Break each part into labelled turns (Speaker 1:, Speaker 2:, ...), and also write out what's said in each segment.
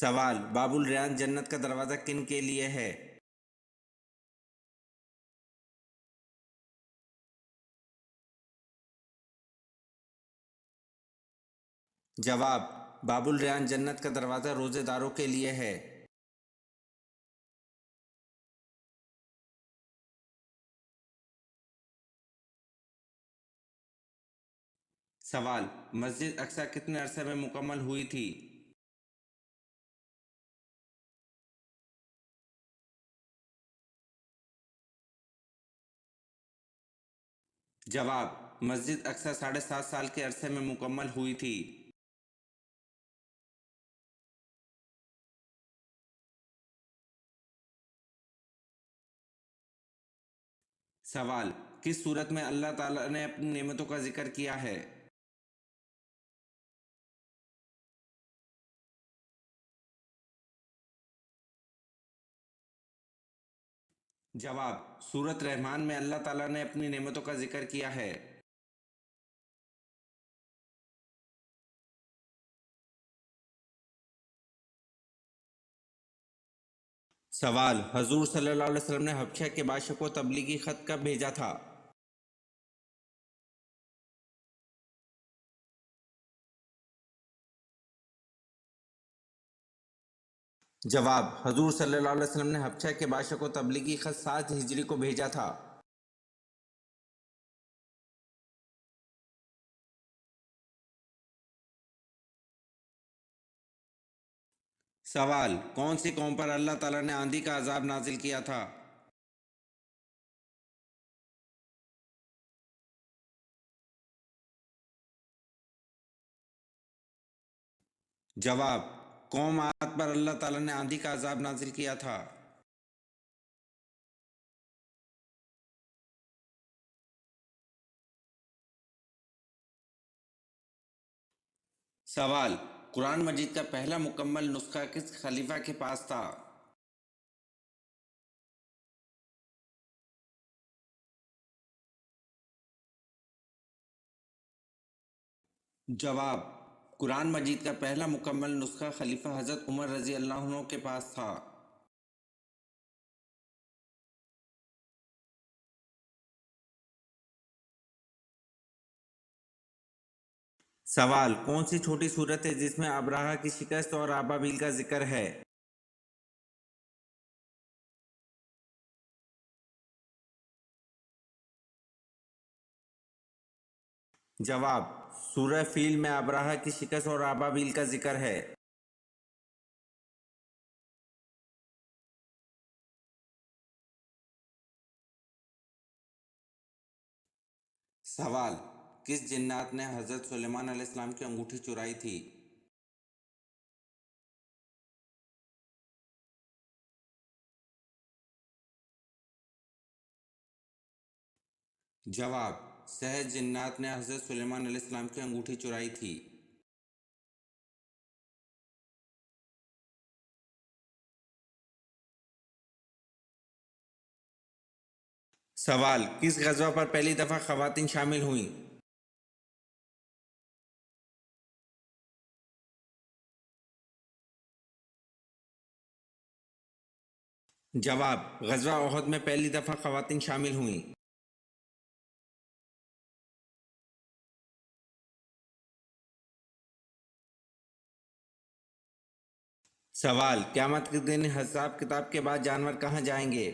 Speaker 1: سوال: باب الریان جنت کا دروازہ کن کے لیے ہے؟ جواب: باب الریان جنت کا دروازہ روزے داروں کے لیے ہے۔ سوال: مسجد اقصی کتنے عرصے میں مکمل ہوئی تھی؟ جواب: مسجد اقصی 7.5 سال کے عرصے میں مکمل ہوئی تھی۔ سوال: کس صورت میں اللہ تعالیٰ نے اپنی نعمتوں کا ذکر کیا ہے؟ جواب: سورۃ رحمان میں اللہ تعالیٰ نے اپنی نعمتوں کا ذکر کیا ہے۔ سوال: حضور صلی اللہ علیہ وسلم نے حبشہ کے بادشاہ کو تبلیغی خط کب بھیجا تھا؟ جواب: حضور صلی اللہ علیہ وسلم نے حبشہ کے بادشاہ کو تبلیغی خط 7 ہجری کو بھیجا تھا۔ سوال: کون سی قوم پر اللہ تعالیٰ نے آندھی کا عذاب نازل کیا تھا؟ جواب: قوم عاد پر اللہ تعالیٰ نے آندھی کا عذاب نازل کیا تھا۔ سوال: قرآن مجید کا پہلا مکمل نسخہ کس خلیفہ کے پاس تھا؟ جواب: قرآن مجید کا پہلا مکمل نسخہ خلیفہ حضرت عمر رضی اللہ عنہ کے پاس تھا۔ سوال: کون سی چھوٹی صورت ہے جس میں ابرہہ کی شکست اور ابابیل کا ذکر ہے؟ جواب: سورہ فیل میں ابرہہ کی شکست اور ابابیل کا ذکر ہے۔ سوال: کس جنات نے حضرت سلیمان علیہ السلام کی انگوٹھی چرائی تھی؟ جواب: سحر جنات نے حضرت سلیمان علیہ السلام کی انگوٹھی چرائی تھی۔ سوال: کس غزوہ پر پہلی دفعہ خواتین شامل ہوئیں؟ جواب: غزوہ احد میں پہلی دفعہ خواتین شامل ہوئیں۔ سوال: قیامت کے دن حساب کتاب کے بعد جانور کہاں جائیں گے؟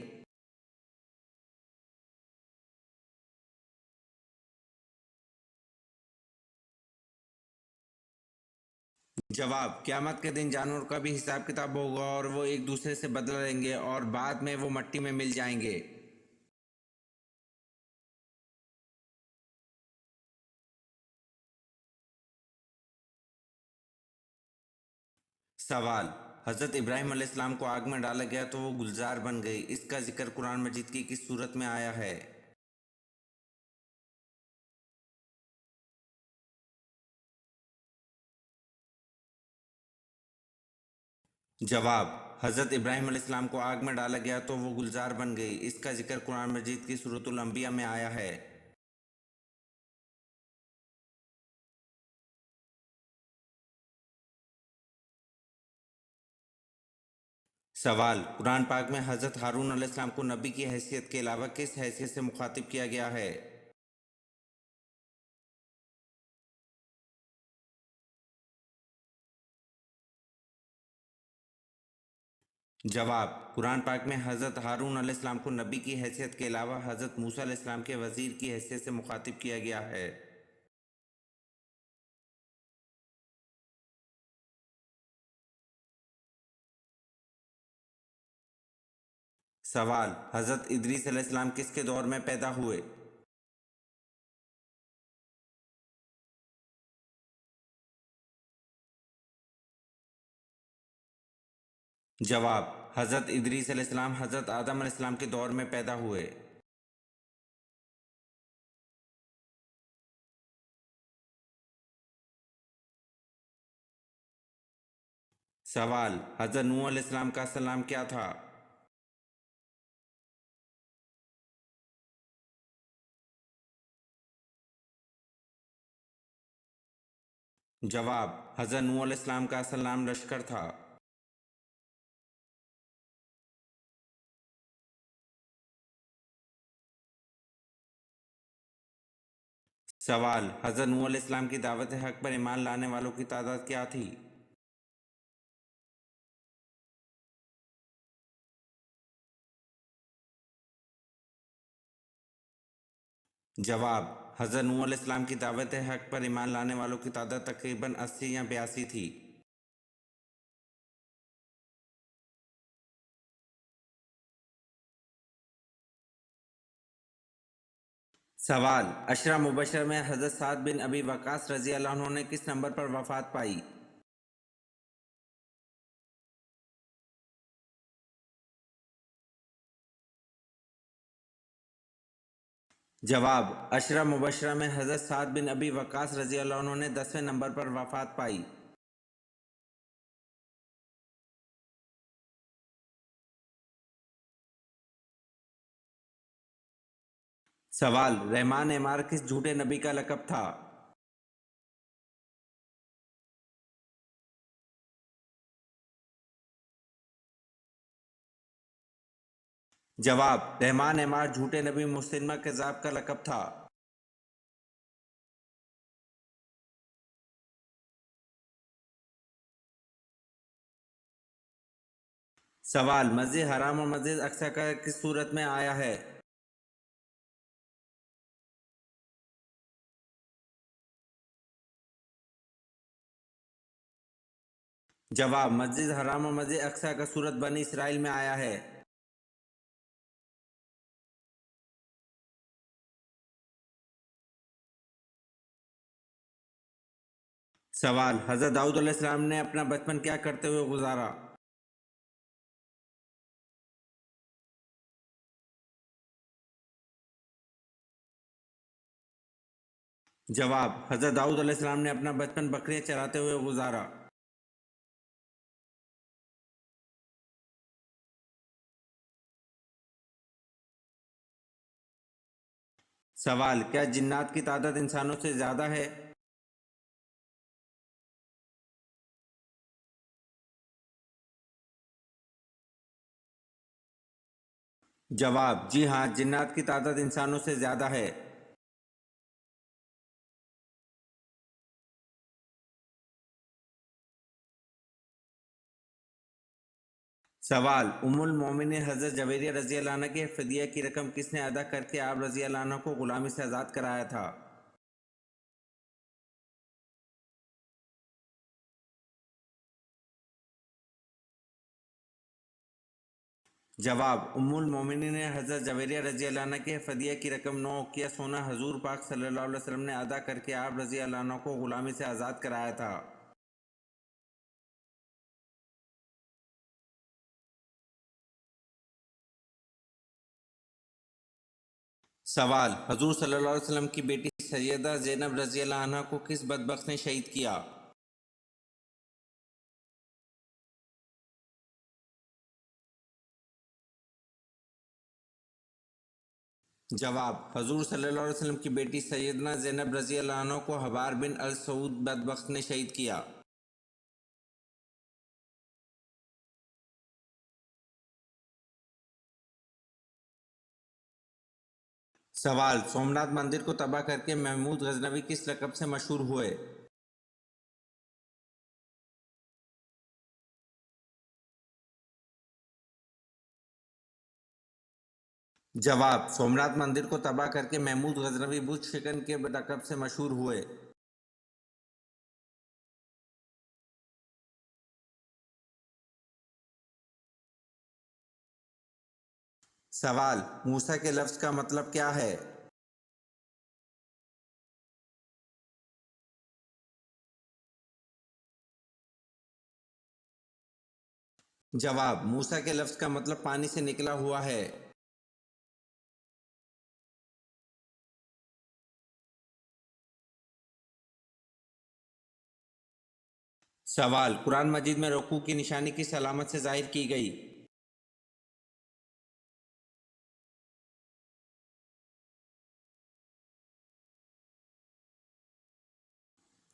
Speaker 1: جواب: قیامت کے دن جانوروں کا بھی حساب کتاب ہوگا اور وہ ایک دوسرے سے بدلہ لیں گے اور بعد میں وہ مٹی میں مل جائیں گے۔ سوال: حضرت ابراہیم علیہ السلام کو آگ میں ڈالا گیا تو وہ گلزار بن گئی، اس کا ذکر قرآن مجید کی کس صورت میں آیا ہے؟ جواب: حضرت ابراہیم علیہ السلام کو آگ میں ڈالا گیا تو وہ گلزار بن گئی، اس کا ذکر قرآن مجید کی سورۃ الانبیاء میں آیا ہے۔ سوال: قرآن پاک میں حضرت ہارون علیہ السلام کو نبی کی حیثیت کے علاوہ کس حیثیت سے مخاطب کیا گیا ہے؟ جواب: قرآن پاک میں حضرت ہارون علیہ السلام کو نبی کی حیثیت کے علاوہ حضرت موسیٰ علیہ السلام کے وزیر کی حیثیت سے مخاطب کیا گیا ہے۔ سوال: حضرت ادریس علیہ السلام کس کے دور میں پیدا ہوئے؟ جواب: حضرت ادریس علیہ السلام حضرت آدم علیہ السلام کے دور میں پیدا ہوئے۔ سوال: حضرت نوح علیہ السلام کا اصل نام کیا تھا؟ جواب: حضرت نوح علیہ السلام کا اصل نام لشکر تھا۔ سوال: حضرت نوح علیہ السلام کی دعوت حق پر ایمان لانے والوں کی تعداد کیا تھی؟ جواب: حضرت نوح علیہ السلام کی دعوت حق پر ایمان لانے والوں کی تعداد تقریباً 80 یا 82 تھی۔ سوال: عشرہ مبشرہ میں حضرت سعد بن ابی وقاص رضی اللہ عنہ نے کس نمبر پر وفات پائی؟ جواب: عشرہ مبشرہ میں حضرت سعد بن ابی وقاص رضی اللہ عنہ نے 10ویں نمبر پر وفات پائی۔ سوال: رحمان عمار کس جھوٹے نبی کا لقب تھا؟ جواب: رحمان عمار جھوٹے نبی مسلمہ کذاب کا لقب تھا۔ سوال: مسجد حرام اور مسجد اقصی کا کس صورت میں آیا ہے؟ جواب: مسجد حرام اور مسجد اقصی کا صورت بنی اسرائیل میں آیا ہے۔ سوال: حضرت داؤد علیہ السلام نے اپنا بچپن کیا کرتے ہوئے گزارا؟ جواب: حضرت داؤد علیہ السلام نے اپنا بچپن بکریاں چراتے ہوئے گزارا۔ سوال: کیا جنات کی تعداد انسانوں سے زیادہ ہے؟ جواب: جی ہاں، جنات کی تعداد انسانوں سے زیادہ ہے۔ سوال: ام المومنین حضرت جویریہ رضی اللہ عنہ کی فدیہ کی رقم کس نے ادا کر کے آپ رضی اللہ عنہ کو غلامی سے آزاد کرایا تھا؟ جواب: ام المومنین حضرت جویریہ رضی اللہ عنہ کی فدیہ کی رقم 9 اوقیہ سونا حضور پاک صلی اللہ علیہ وسلم نے ادا کر کے آپ رضی اللہ عنہ کو غلامی سے آزاد کرایا تھا۔ سوال: حضور صلی اللہ علیہ وسلم کی بیٹی سیدہ زینب رضی اللہ عنہ کو کس بدبخت نے شہید کیا؟ جواب: حضور صلی اللہ علیہ وسلم کی بیٹی سیدنا زینب رضی اللہ عنہ کو حبار بن السعود بدبخت نے شہید کیا۔ सवाल, सोमनाथ मंदिर को तबाह करके महमूद गजनवी किस लक़ब से मशहूर हुए? जवाब, सोमनाथ मंदिर को तबाह करके महमूद गजनवी बुत शिकन के लक़ब से मशहूर हुए। सवाल, मूसा के लफ्ज़ का मतलब क्या है? जवाब, मूसा के लफ्ज़ का मतलब पानी से निकला हुआ है। सवाल, कुरान मजीद में रुकू की निशानी किस अलामत से ज़ाहिर की गई?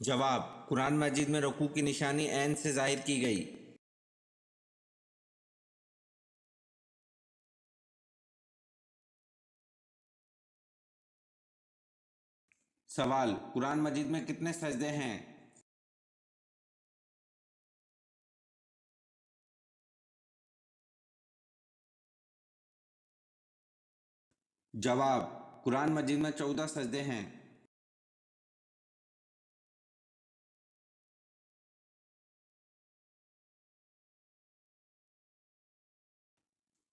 Speaker 1: जवाब, कुरान मजीद में रुकू की निशानी ऐन से ज़ाहिर की गई। सवाल, कुरान मजीद में कितने सजदे हैं? जवाब, कुरान मजीद में 14 सजदे हैं।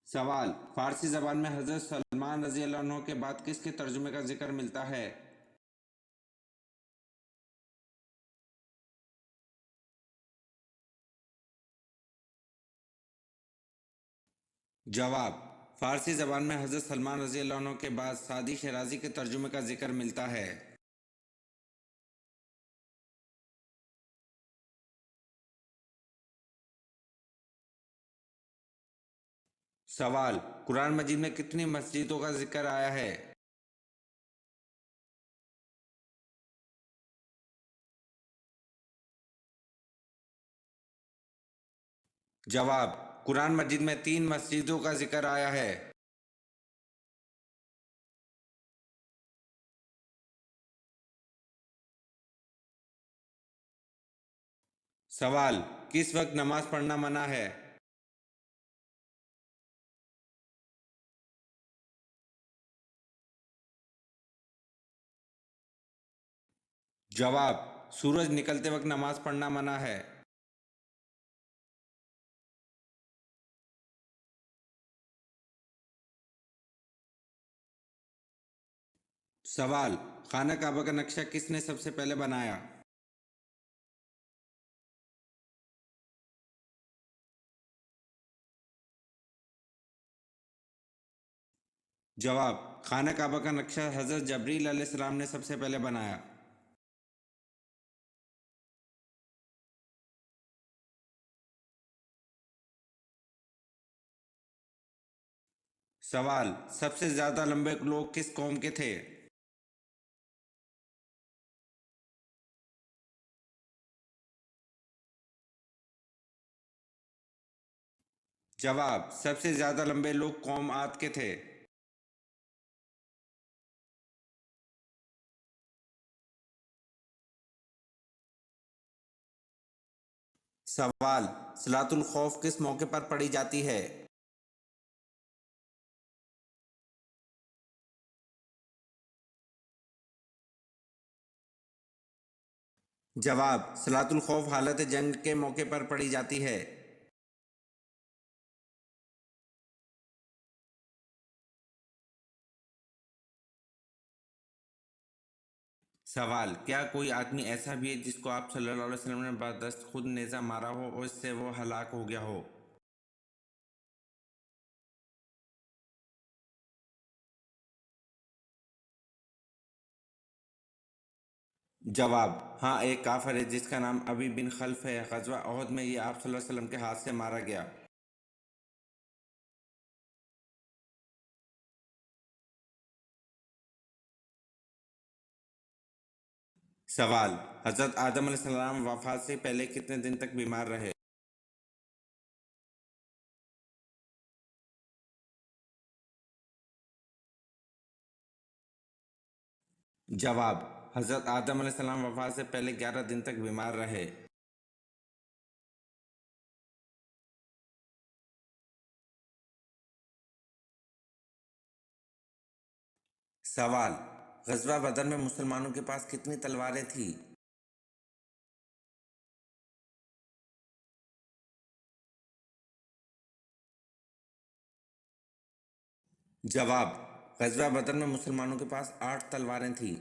Speaker 1: सवाल, फारसी ज़बान में हज़रत सलमान रज़ी अल्लाह अन्हु के बाद किसके तर्जुमे का जिक्र मिलता है? जवाब, फारसी ज़बान में हज़रत सलमान रज़ी अल्लाह अन्हु के बाद सादी शराजी के तर्जुमे का जिक्र मिलता है। सवाल, कुरान मजीद में कितनी मस्जिदों का जिक्र आया है? जवाब, कुरान मजीद में 3 मस्जिदों का जिक्र आया है। सवाल, किस वक्त नमाज पढ़ना मना है? जवाब, सूरज निकलते वक्त नमाज पढ़ना मना है। सवाल, खाना काबा का नक्शा किसने सबसे पहले बनाया? जवाब, खाना काबा का नक्शा हज़रत जबरील अलैहिस्सलाम ने सबसे पहले बनाया। सवाल, सबसे ज़्यादा लंबे लोग किस कौम के थे? जवाब, सबसे ज़्यादा लंबे लोग कौम आद के थे। सवाल, सलातुल खौफ किस मौके पर पढ़ी जाती है? जवाब, सलातुल खौफ हालत जंग के मौके पर पढ़ी जाती है। सवाल, क्या कोई आदमी ऐसा भी है जिसको आप सल्लल्लाहु अलैहि वसल्लम ने बर्दस्त खुद नेज़ा मारा हो और इससे वो हलाक हो गया हो? जवाब, हाँ, एक काफिर है जिसका नाम अबी बिन खल्फ है। ग़ज़वा उहद में ये आप सल्लल्लाहु अलैहि वसल्लम के हाथ से मारा गया। सवाल, हज़रत आदम अलैहिस्सलाम वफ़ात से पहले कितने दिन तक बीमार रहे? जवाब: हजरत आदम अलैहिस्सलाम वफात से पहले 11 दिन तक बीमार रहे। सवाल: ग़ज़वा बदर में मुसलमानों के पास कितनी तलवारें थीं? जवाब: ग़ज़वा बदर में मुसलमानों के पास 8 तलवारें थीं।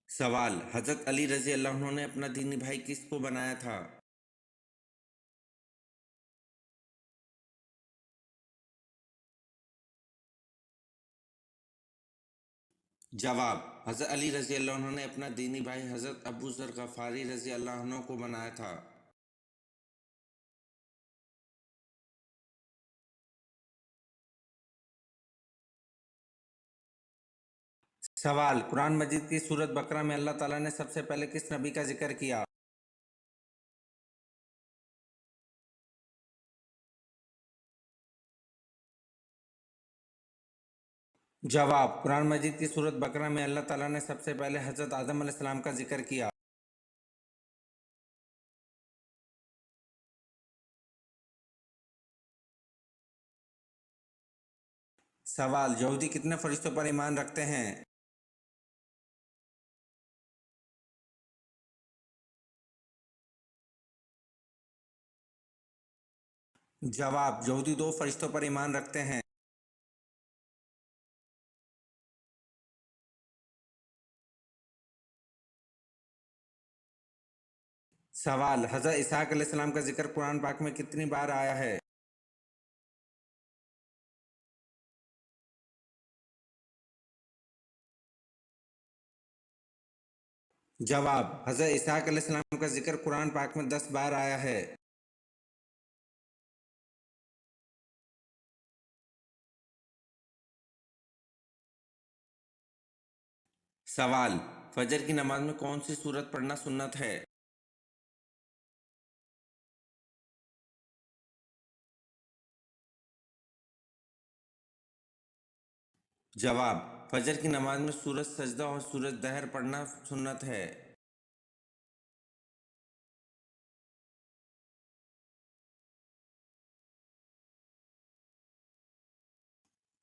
Speaker 1: सवाल: हजरत अली रज़ी अल्लाह अन्हु ने अपना दीनी भाई किसको बनाया था? जवाब: हजरत अली रज़ी अल्लाह अन्हु ने अपना दीनी भाई हजरत अबू ज़र ग़फ़ारी रज़ी अल्लाह अन्हु को बनाया था। सवाल: कुरान मजीद की सूरत बकरा में अल्लाह ताला ने सबसे पहले किस नबी का जिक्र किया? जवाब: कुरान मजीद की सूरत बकरा में अल्लाह ताला ने सबसे पहले हजरत आदम अलैहिस्सलाम का जिक्र किया। सवाल: यहूदी कितने फरिश्तों पर ईमान रखते हैं? जवाब: यहूदी 2 फरिश्तों पर ईमान रखते हैं। सवाल: हजरत इसहाक अलैहिस्सलाम का जिक्र कुरान पाक में कितनी बार आया है? जवाब: हजरत इसहाक अलैहिस्सलाम का जिक्र कुरान पाक में 10 बार आया है। सवाल: फजर की नमाज में कौन सी सूरत पढ़ना सुन्नत है? जवाब: फजर की नमाज में सूरज सजदा और सूरज दहर पढ़ना सुन्नत है।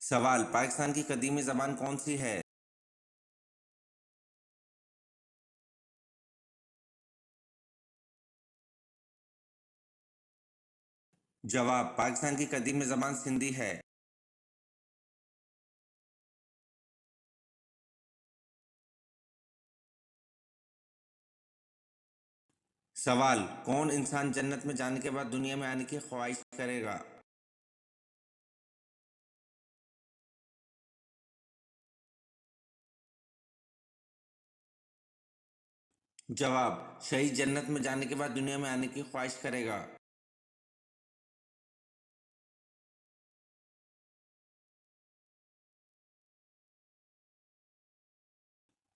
Speaker 1: सवाल: पाकिस्तान की कदीमी ज़बान कौन सी है? जवाब: पाकिस्तान की कदीमी ज़बान सिंधी है। सवाल: कौन इंसान जन्नत में जाने के बाद दुनिया में आने की ख्वाहिश करेगा? जवाब: शहीद जन्नत में जाने के बाद दुनिया में आने की ख्वाहिश करेगा।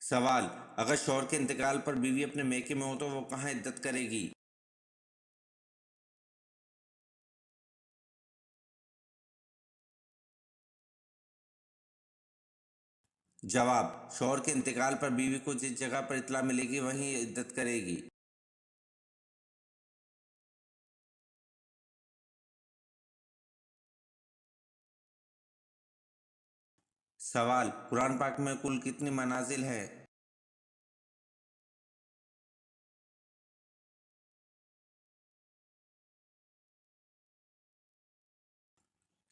Speaker 1: सवाल: अगर शौहर के इंतकाल पर बीवी अपने मैके में हो तो वो कहाँ इद्दत करेगी? जवाब: शौहर के इंतकाल पर बीवी को जिस जगह पर इत्तला मिलेगी वहीं इद्दत करेगी। सवाल: कुरान पाक में कुल कितनी मनाजिल है?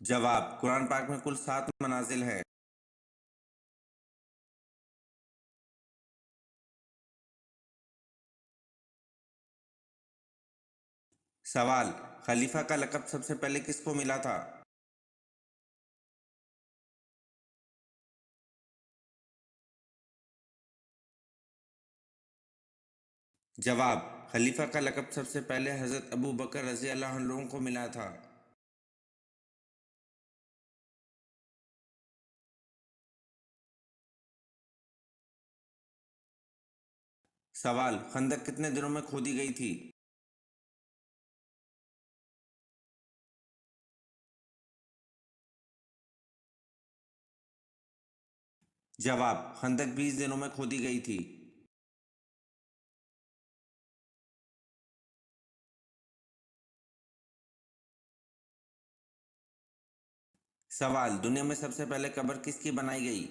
Speaker 1: जवाब: कुरान पाक में कुल 7 मनाजिल है। सवाल: खलीफा का लक़ब सबसे पहले किसको मिला था? जवाब: खलीफा का लक़ब सबसे पहले हज़रत अबू बकर रज़ी अल्लाह अन्हु को मिला था। सवाल: खंदक कितने दिनों में खोदी गई थी? जवाब खंदक 20 दिनों में खोदी गई थी। सवाल दुनिया में सबसे पहले कब्र किसकी बनाई गई?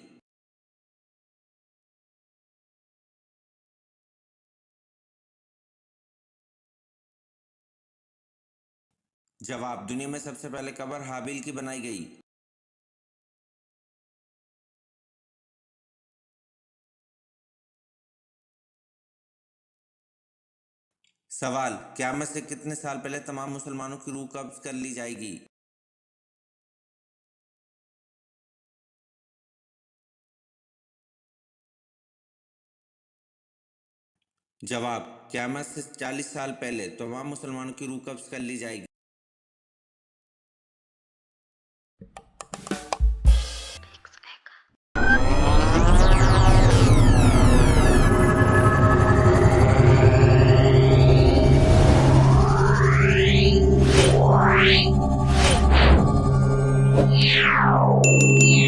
Speaker 1: जवाब दुनिया में सबसे पहले कब्र हाबिल की बनाई गई। सवाल क़यामत से कितने साल पहले तमाम मुसलमानों की रूह कब्ज़ कर ली जाएगी? जवाब क़यामत से 40 साल पहले तमाम मुसलमानों की रूह कब्ज़ कर ली जाएगी।
Speaker 2: Meow.